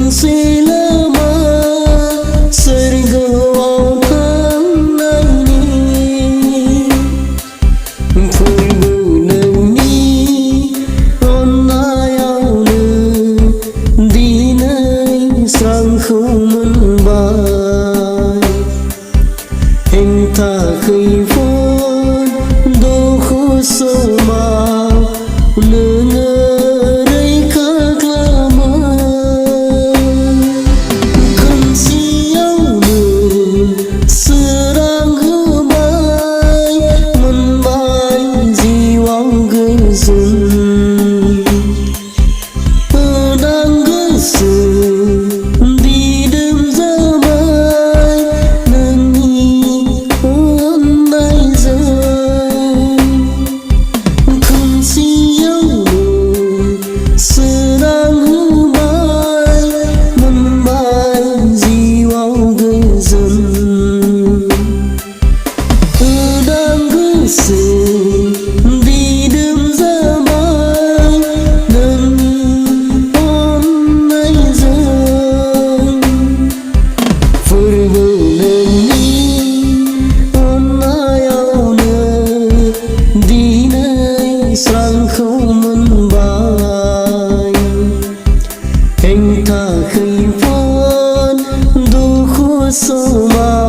si lama sergau thang này phơi bờ nâng ni on ai ao nơ đi nơi sang không mân bài hình tha khơi phun đô khu sơ màu lơ ngơ sang không mân bài hình tha khơi phun đô khu sâu mà